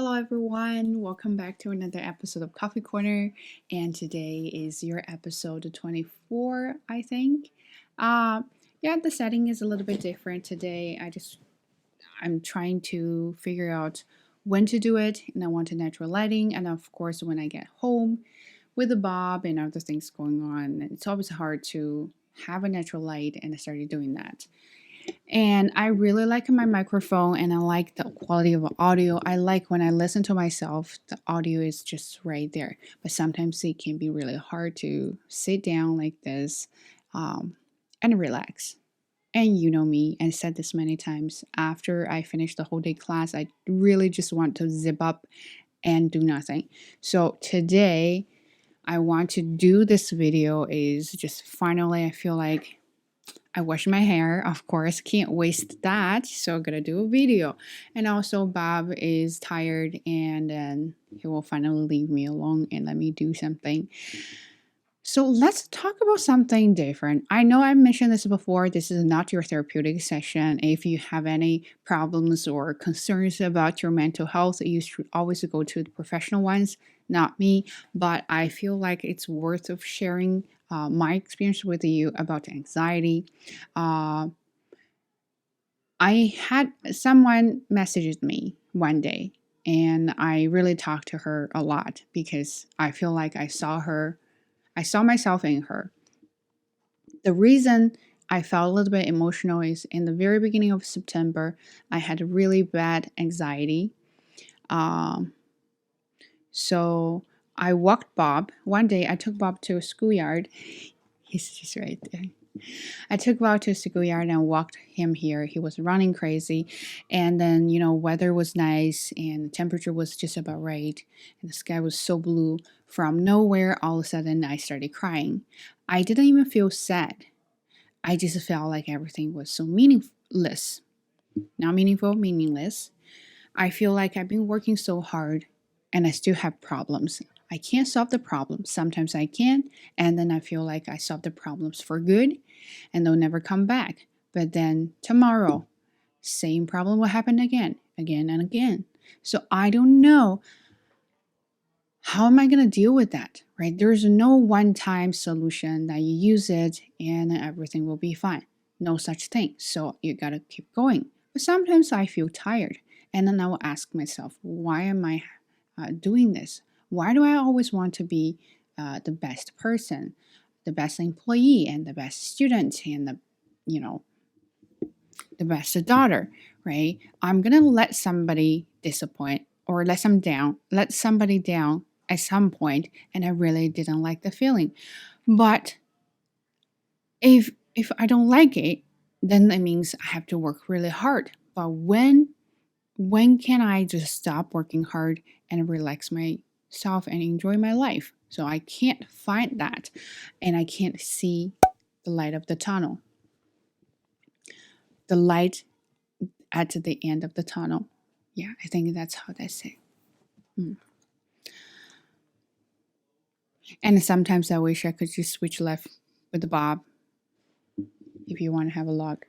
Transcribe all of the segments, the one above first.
Hello, everyone. Welcome back to another episode of Coffee Corner. And today is your episode 24, I think. Uh, the setting is a little bit different today. I'm trying to figure out when to do it, and I want a natural lighting. And of course, when I get home with the Bob and other things going on, it's always hard to have a natural light, and I started doing that. And I really like my microphone and I like the quality of audio. I like when I listen to myself, the audio is just right there. But sometimes it can be really hard to sit down like this and relax. And you know me, I said this many times. After I finish the whole day class, I really just want to zip up and do nothing. So today, I want to do this video is just finally I feel like I wash my hair, of course, can't waste that. So I'm gonna do a video. And also Bob is tired and then he will finally leave me alone and let me do something. So let's talk about something different. I know I mentioned this before. This is not your therapeutic session. If you have any problems or concerns about your mental health, you should always go to the professional ones, not me. But I feel like it's worth of sharing my experience with you about anxiety. Uh, I had someone messaged me one day, and I really talked to her a lot because I feel like I saw myself in her. The reason I felt a little bit emotional is in the very beginning of September, I had a really bad anxiety. Um, so I walked Bob. One day I took Bob to a schoolyard. He's just right there. I took Bob to a schoolyard and walked him here. He was running crazy. And then, weather was nice and the temperature was just about right. And the sky was so blue. From nowhere, all of a sudden, I started crying. I didn't even feel sad. I just felt like everything was so meaningless. Not meaningful, meaningless. I feel like I've been working so hard and I still have problems. I can't solve the problems. Sometimes I can, and then I feel like I solve the problems for good and they'll never come back. But then tomorrow, same problem will happen again and again. So I don't know how am I going to deal with that, right? There's no one time solution that you use it and everything will be fine. No such thing. So you got to keep going. But sometimes I feel tired and then I will ask myself, why am I doing this? Why do I always want to be the best person, the best employee, and the best student, and the best daughter, right? I'm gonna let somebody disappoint or let somebody down at some point, and I really didn't like the feeling. But if I don't like it, then that means I have to work really hard. But when can I just stop working hard and relax myself and enjoy my life? So I can't find that, and I can't see the light of the tunnel. The light at the end of the tunnel. Yeah, I think that's how they say. Mm. And sometimes I wish I could just switch left with the Bob if you want to have a log.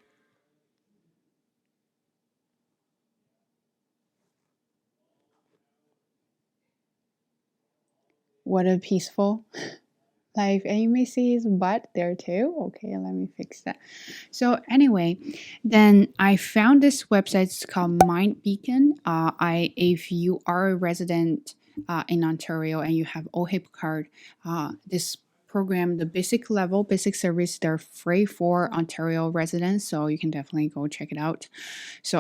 What a peaceful life. And you may see his butt there too. Okay, let me fix that. So anyway, then I found this website. It's called Mind Beacon. If you are a resident in Ontario and you have OHIP card, this program, the basic service, they're free for Ontario residents, so you can definitely go check it out. So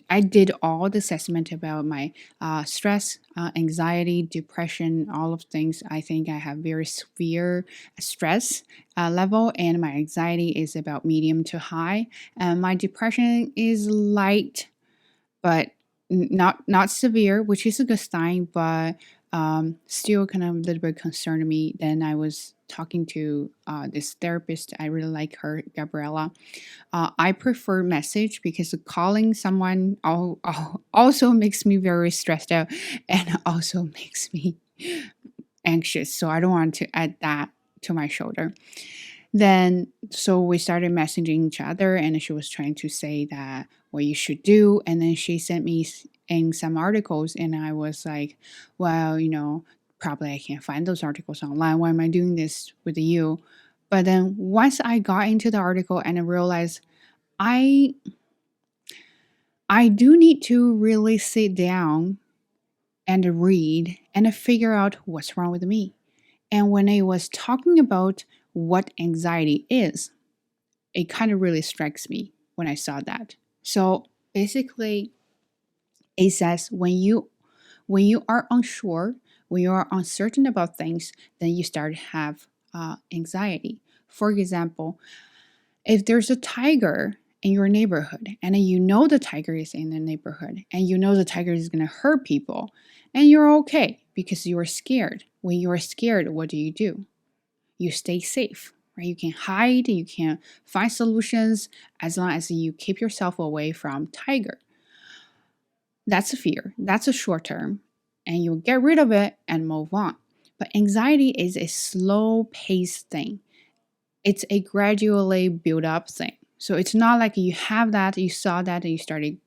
I did all the assessment about my stress, anxiety, depression, all of things. I think I have very severe stress level, and my anxiety is about medium to high. And my depression is light, but not severe, which is a good sign, but still kind of a little bit concerned me. Then I was talking to this therapist. I really like her, Gabriella. I prefer message because calling someone also makes me very stressed out and also makes me anxious. So I don't want to add that to my shoulder. Then, so we started messaging each other, and she was trying to say that what you should do. And then she sent me in some articles, and I was like, well, probably I can't find those articles online. Why am I doing this with you? But then once I got into the article and I realized I I do need to really sit down and read and figure out what's wrong with me. And when I was talking about what anxiety is, it kind of really strikes me when I saw that. So basically, it says when you are unsure, when you are uncertain about things, then you start to have anxiety. For example, if there's a tiger in your neighborhood and you know the tiger is in the neighborhood and you know the tiger is going to hurt people and you're okay because you are scared. When you are scared, what do? You stay safe, right? You can hide, you can find solutions as long as you keep yourself away from tiger. That's a fear. That's a short term, and you'll get rid of it and move on. But anxiety is a slow paced thing. It's a gradually build up thing. So it's not like you have that, you saw that, and you started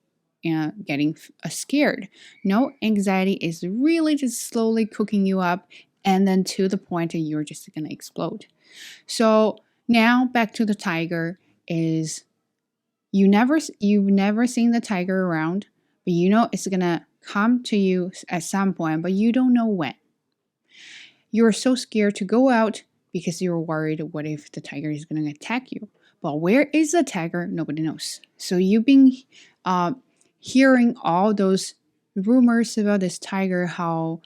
getting scared. No, anxiety is really just slowly cooking you up, and then to the point that you're just gonna explode. So now back to the tiger is you've never seen the tiger around, but you know it's gonna come to you at some point, but you don't know when. You're so scared to go out because you're worried what if the tiger is gonna attack you. But where is the tiger? Nobody knows. So you've been hearing all those rumors about this tiger, how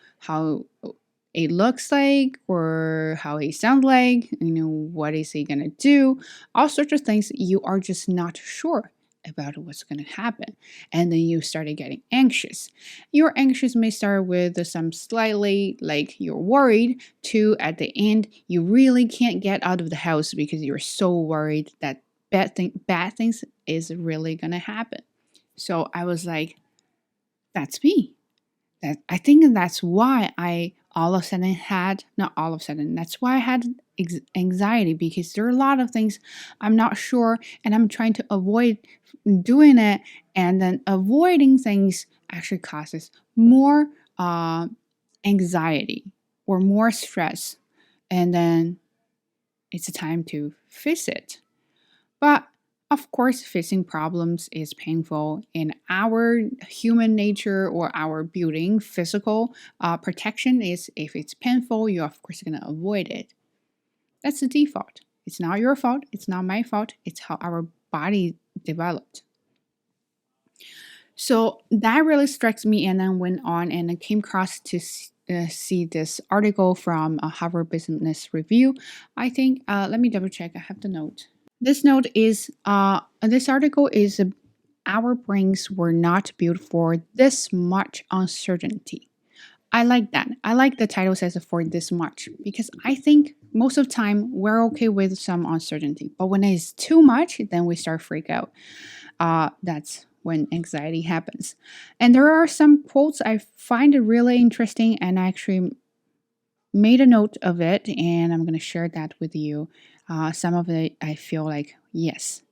it looks like or how he sounds like, what is he gonna do, all sorts of things. You are just not sure about what's gonna happen. And then you started getting anxious. Your anxious may start with some slightly like you're worried to at the end you really can't get out of the house because you're so worried that bad things is really gonna happen. So I was like, that's me. I think that's why I all of a sudden had, not all of a sudden, that's why I had anxiety because there are a lot of things I'm not sure and I'm trying to avoid doing it. And then avoiding things actually causes more anxiety or more stress. And then it's a time to fix it. But of course, facing problems is painful. In our human nature or our building, physical protection is if it's painful, you're of course going to avoid it. That's the default. It's not your fault. It's not my fault. It's how our body developed. So that really strikes me, and then went on and I came across to see this article from Harvard Business Review. I think, let me double check. I have the note. This article is our brains were not built for this much uncertainty. I like that. I like the title says for this much because I think most of the time we're okay with some uncertainty, but when it's too much, then we start freak out. That's when anxiety happens. And there are some quotes I find really interesting, and I actually made a note of it, and I'm going to share that with you. Some of it I feel like, yes,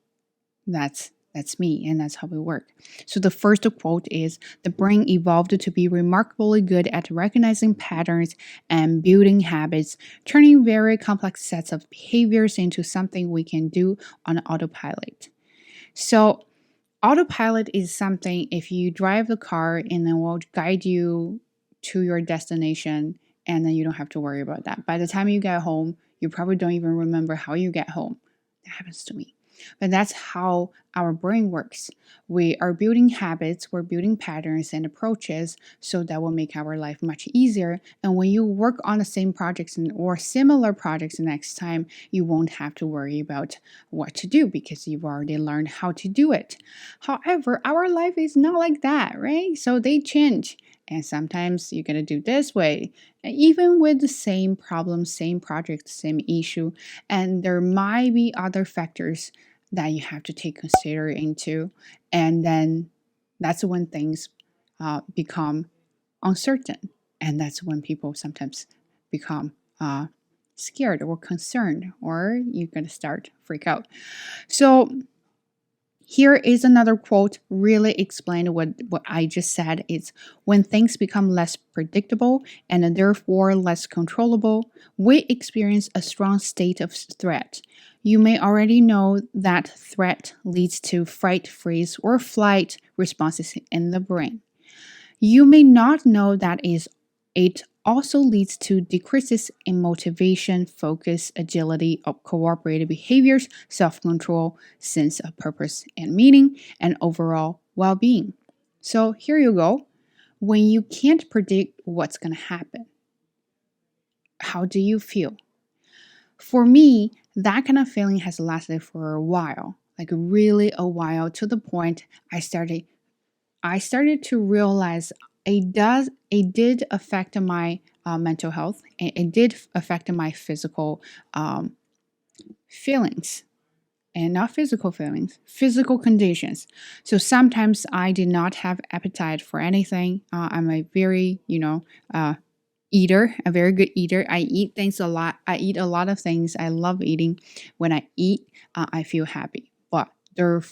that's me, and that's how we work. So the first quote is, the brain evolved to be remarkably good at recognizing patterns and building habits, turning very complex sets of behaviors into something we can do on autopilot. So autopilot is something, if you drive the car and then will guide you to your destination, and then you don't have to worry about that. By the time you get home, you probably don't even remember how you get home. That happens to me. But that's how our brain works. We are building habits, we're building patterns and approaches so that will make our life much easier. And when you work on the same projects or similar projects next time, you won't have to worry about what to do because you've already learned how to do it. However, our life is not like that, right? So they change. And sometimes you're going to do this way, even with the same problem, same project, same issue. And there might be other factors that you have to take consider into. And then that's when things become uncertain. And that's when people sometimes become scared or concerned, or you're going to start freak out. So Here is another quote, really explain what I just said. It's when things become less predictable and therefore less controllable, we experience a strong state of threat. You may already know that threat leads to fight, freeze, or flight responses in the brain. You may not know that it also leads to decreases in motivation, focus, agility, cooperative behaviors, self control, sense of purpose and meaning, and overall well being. So here you go. When you can't predict what's going to happen, how do you feel? For me, that kind of feeling has lasted for a while, like really a while, to the point I started to realize it did affect my mental health, and it did affect my physical feelings, and not physical feelings, physical conditions. So sometimes I did not have appetite for anything. I'm a very eater, a very good eater. I eat things a lot. I eat a lot of things. I love eating. When I eat, I feel happy. But there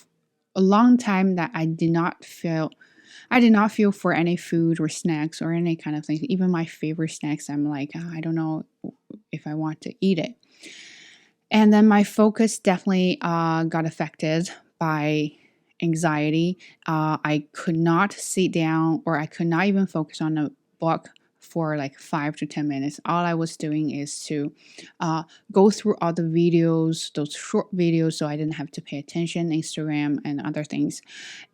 a long time that I did not feel for any food or snacks or any kind of thing. Even my favorite snacks, I'm like, I don't know if I want to eat it. And then my focus definitely got affected by anxiety. I could not sit down, or I could not even focus on a book for like 5 to 10 minutes. All I was doing is to go through all the videos, those short videos, so I didn't have to pay attention, Instagram and other things.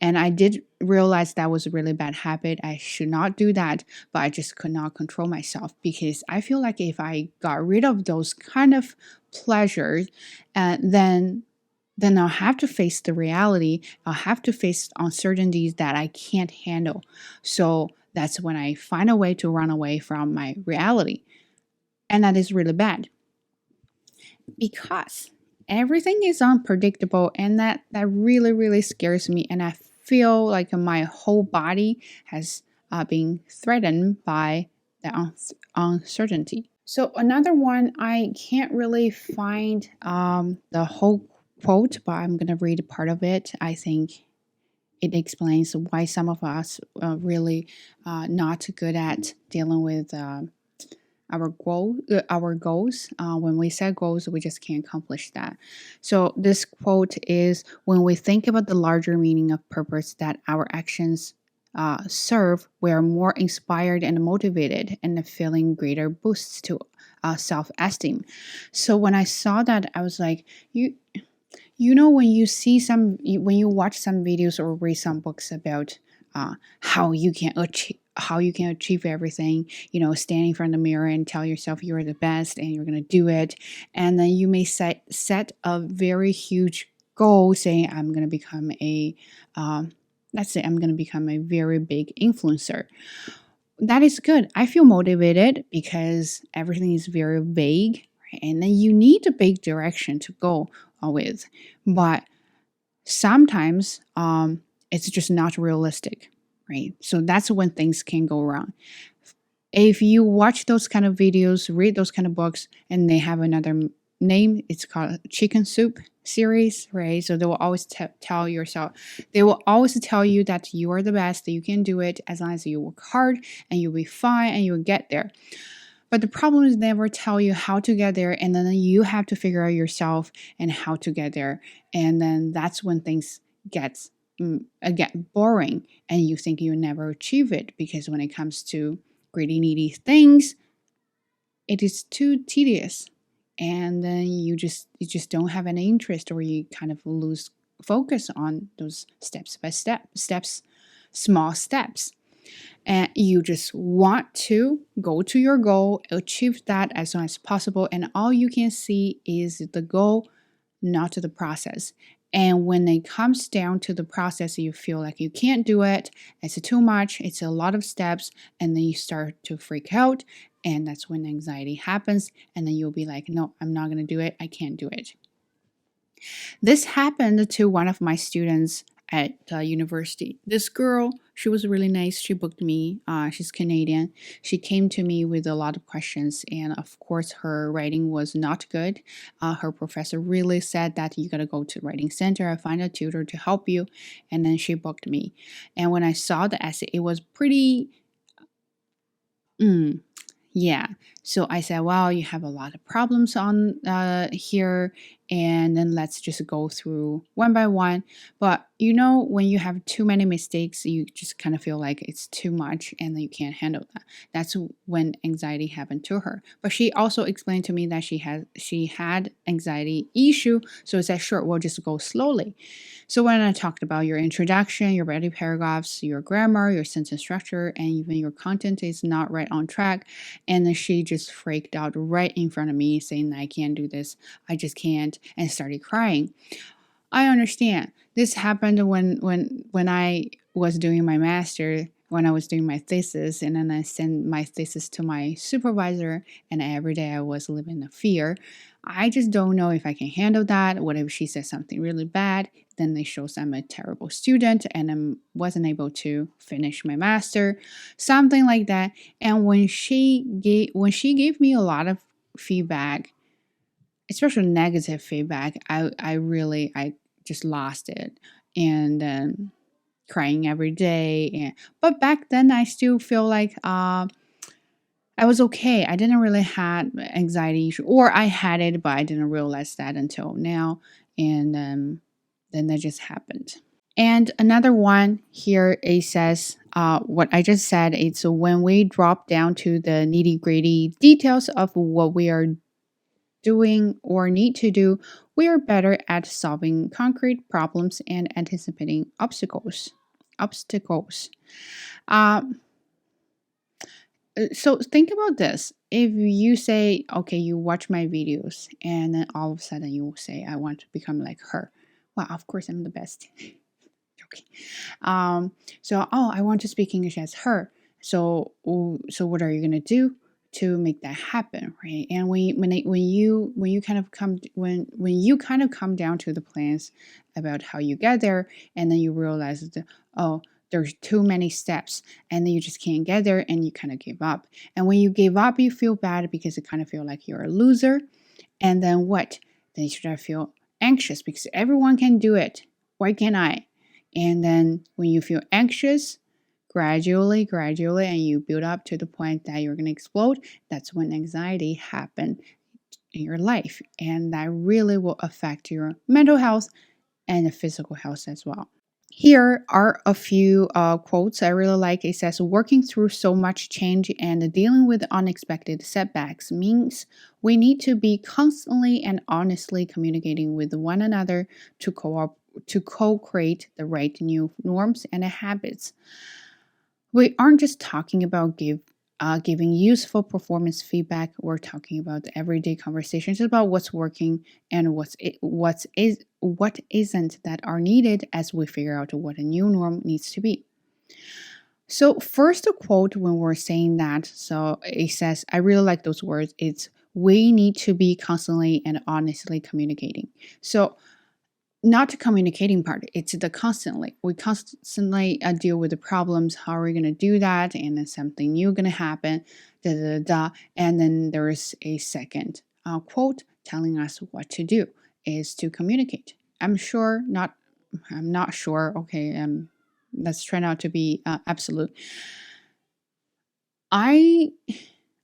And I did realize that was a really bad habit. I should not do that, but I just could not control myself, because I feel like if I got rid of those kind of pleasures, then I'll have to face the reality. I'll have to face uncertainties that I can't handle. So that's when I find a way to run away from my reality. And that is really bad, because everything is unpredictable, and that really, really scares me. And I feel like my whole body has been threatened by the uncertainty. So another one, I can't really find the whole quote, but I'm going to read part of it. I think it explains why some of us really not good at dealing with our goals. When we set goals, we just can't accomplish that. So this quote is: when we think about the larger meaning of purpose that our actions serve, we are more inspired and motivated, and feeling greater boosts to self-esteem. So when I saw that, I was like, when you watch some videos or read some books about how you can achieve everything, stand in front of the mirror and tell yourself you're the best and you're going to do it. And then you may set a very huge goal, saying I'm going to become let's say I'm going to become a very big influencer. That is good. I feel motivated because everything is very vague, right? And then you need a big direction to go with. But sometimes it's just not realistic, right? So that's when things can go wrong. If you watch those kind of videos, read those kind of books, and they have another name, it's called Chicken Soup series, right? So they will always tell you that you are the best, that you can do it as long as you work hard, and you'll be fine and you'll get there. But the problem is, they never tell you how to get there, and then you have to figure out yourself and how to get there. And then that's when things get boring, and you think you never achieve it, because when it comes to greedy, needy things, it is too tedious, and then you just don't have any interest, or you kind of lose focus on those small steps. And you just want to go to your goal, achieve that as soon as possible, and all you can see is the goal, not the process. And when it comes down to the process, you feel like you can't do it, it's too much, it's a lot of steps, and then you start to freak out, and that's when anxiety happens, and then you'll be like, no, I'm not going to do it, I can't do it. This happened to one of my students at university. This girl, she was really nice. She booked me. She's Canadian. She came to me with a lot of questions, and of course, her writing was not good. Her professor really said that you gotta go to writing center and find a tutor to help you, and then she booked me. And when I saw the essay, it was pretty. Mm, yeah. So I said, well, you have a lot of problems on here, and then let's just go through one by one. But when you have too many mistakes, you just kind of feel like it's too much and then you can't handle that. That's when anxiety happened to her. But she also explained to me that she had anxiety issue. So I said, sure, we'll just go slowly. So when I talked about your introduction, your body paragraphs, your grammar, your sentence structure, and even your content is not right on track, and then she just freaked out right in front of me, saying, I can't do this. I just can't, and started crying. I understand. This happened when I was doing my master, when I was doing my thesis, and then I sent my thesis to my supervisor, and every day I was living in fear. I just don't know if I can handle that. What if she says something really bad? Then it shows I'm a terrible student and I wasn't able to finish my master, something like that. And when she gave me a lot of feedback, especially negative feedback, I just lost it, and crying every day. But back then, I still feel like I was okay. I didn't really had anxiety issue, or I had it, but I didn't realize that until now, and then that just happened. And another one here, it says, what I just said, it's when we drop down to the nitty gritty details of what we are doing or need to do, we are better at solving concrete problems and anticipating obstacles. Obstacles. Um, so think about this. If you say, okay, you watch my videos, and then all of a sudden you will say, I want to become like her. Well, of course, I'm the best. Okay. I want to speak English as her. So what are you gonna do to make that happen, right? And when you kind of come down to the plans about how you get there, and then you realize that, oh, there's too many steps, and then you just can't get there, and you kind of give up. And when you give up, you feel bad because you kind of feel like you're a loser. And then what? Then you start to feel anxious because everyone can do it. Why can't I? And then when you feel anxious, gradually, and you build up to the point that you're going to explode, that's when anxiety happens in your life. And that really will affect your mental health and the physical health as well. Here are a few quotes I really like. It says, working through so much change and dealing with unexpected setbacks means we need to be constantly and honestly communicating with one another to co-create the right new norms and habits. We aren't just talking about giving useful performance feedback. We're talking about the everyday conversations about what's working and what isn't, that are needed as we figure out what a new norm needs to be. So first, a quote when we're saying that. So it says, I really like those words. It's, we need to be constantly and honestly communicating. So not the communicating part, it's the constantly. We constantly deal with the problems. How are we going to do that? And then something new going to happen, and then there is a second quote telling us what to do, is to communicate. I'm not sure. Okay, let's try not to be absolute. I'm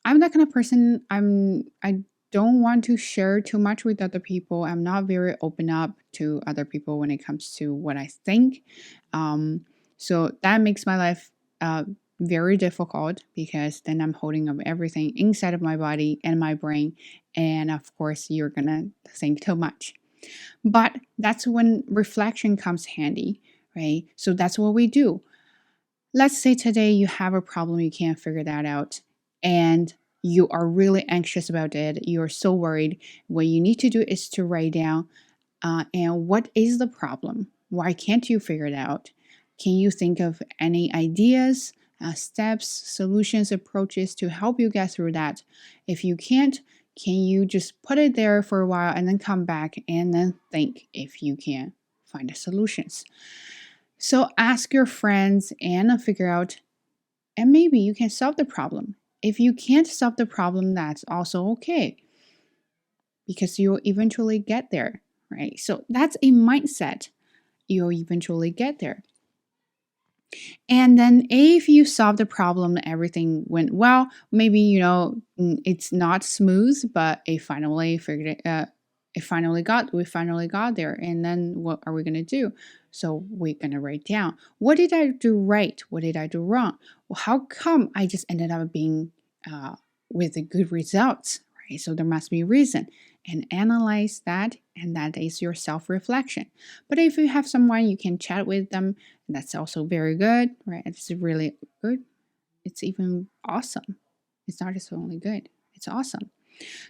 that kind of person. I don't want to share too much with other people. I'm not very open up to other people when it comes to what I think. So that makes my life very difficult, because then I'm holding up everything inside of my body and my brain. And of course, you're going to think too much. But that's when reflection comes handy, right? So that's what we do. Let's say today you have a problem, you can't figure that out, and you are really anxious about it. You're so worried. What you need to do is to write down, and what is the problem? Why can't you figure it out? Can you think of any ideas, steps, solutions, approaches to help you get through that? If you can't, can you just put it there for a while and then come back and then think if you can find the solutions? So ask your friends and figure out, and maybe you can solve the problem. If you can't solve the problem, that's also okay because you'll eventually get there, right? So that's a mindset. You'll eventually get there. And then if you solve the problem, everything went well. Maybe it's not smooth, but it finally figured it. We finally got there. And then what are we gonna do? So we're gonna write down, what did I do right? What did I do wrong? Well, how come I just ended up being with the good results? Right. So there must be a reason, and analyze that, and that is your self-reflection. But if you have someone, you can chat with them, and that's also very good, right? It's really good. It's even awesome. It's not just only good, it's awesome.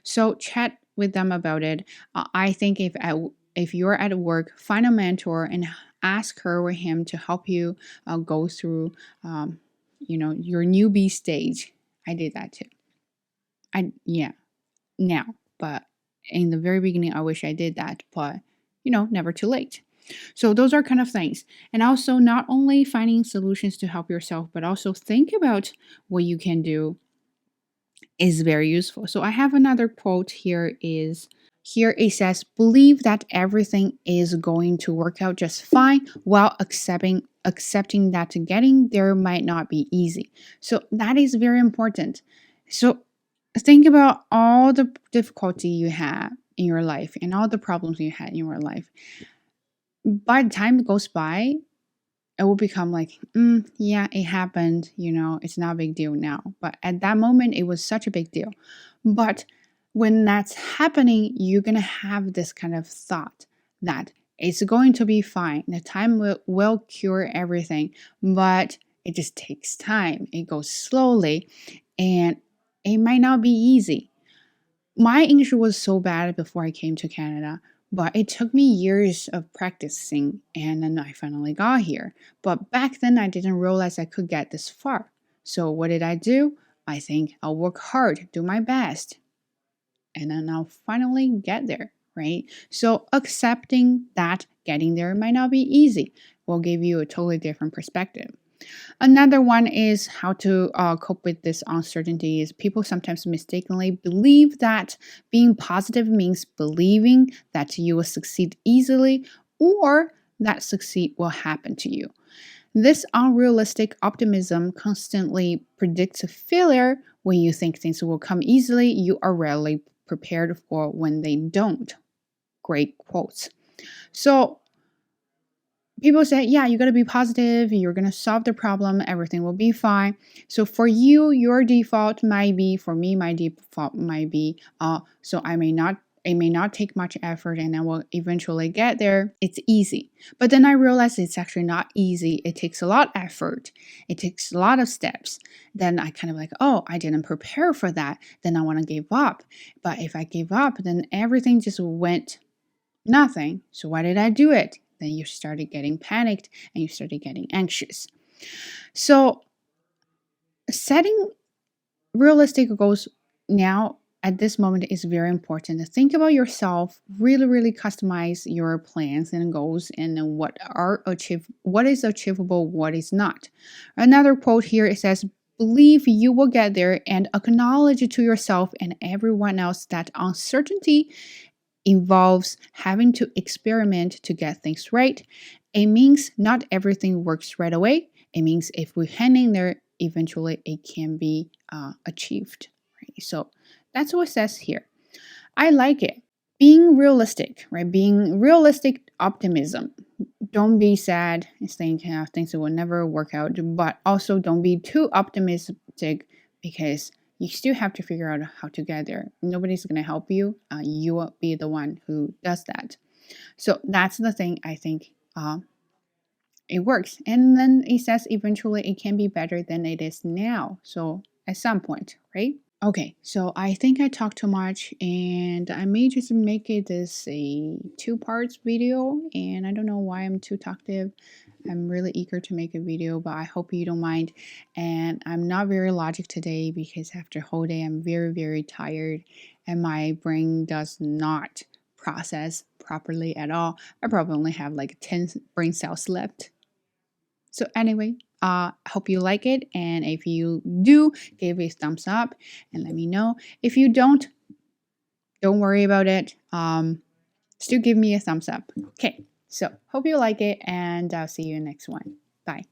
So chat with them about it. I think if you're at work, find a mentor and ask her or him to help you go through, your newbie stage. I did that too. Now, but in the very beginning, I wish I did that, but never too late. So those are kind of things. And also not only finding solutions to help yourself, but also think about what you can do is very useful. So I have another quote here it says, believe that everything is going to work out just fine while accepting that getting there might not be easy. So that is very important. So think about all the difficulty you had in your life and all the problems you had in your life. By the time it goes by, it will become like, yeah, it happened, it's not a big deal now. But at that moment, it was such a big deal. But when that's happening, you're going to have this kind of thought that it's going to be fine. The time will cure everything, but it just takes time. It goes slowly, and it might not be easy. My English was so bad before I came to Canada, but it took me years of practicing, and then I finally got here. But back then, I didn't realize I could get this far. So what did I do? I think I'll work hard, do my best, and then I'll finally get there, right? So accepting that getting there might not be easy will give you a totally different perspective. Another one is how to cope with this uncertainty is people sometimes mistakenly believe that being positive means believing that you will succeed easily or that succeed will happen to you. This unrealistic optimism constantly predicts a failure. When you think things will come easily, you are rarely prepared for when they don't. Great quotes. So people say, yeah, you got to be positive, you're going to solve the problem, everything will be fine. So for you, your default might be, for me, my default might be, so it may not take much effort and I will eventually get there. It's easy. But then I realized it's actually not easy. It takes a lot of effort. It takes a lot of steps. Then I kind of like, oh, I didn't prepare for that. Then I want to give up. But if I give up, then everything just went nothing. So why did I do it? Then you started getting panicked and you started getting anxious. So setting realistic goals now at this moment is very important. Think about yourself, really, really customize your plans and goals and what is achievable, what is not. Another quote here, it says, believe you will get there and acknowledge to yourself and everyone else that uncertainty involves having to experiment to get things right. It means not everything works right away. It means if we hang in there, eventually it can be achieved. Right? So that's what it says here. I like it. Being realistic, right? Being realistic optimism. Don't be sad and think things will never work out, but also don't be too optimistic because you still have to figure out how to get there. Nobody's going to help you. You will be the one who does that. So that's the thing I think it works. And then it says eventually it can be better than it is now. So at some point, right? Okay, so I think I talked too much and I may just make it as a 2 parts video, and I don't know why I'm too talkative. I'm really eager to make a video, but I hope you don't mind. And I'm not very logic today because after a whole day I'm very, very tired and my brain does not process properly at all. I probably only have like 10 brain cells left. So anyway, hope you like it, and if you do, give a thumbs up and let me know. If you don't worry about it. Still give me a thumbs up. Okay, so hope you like it, and I'll see you in the next one. Bye.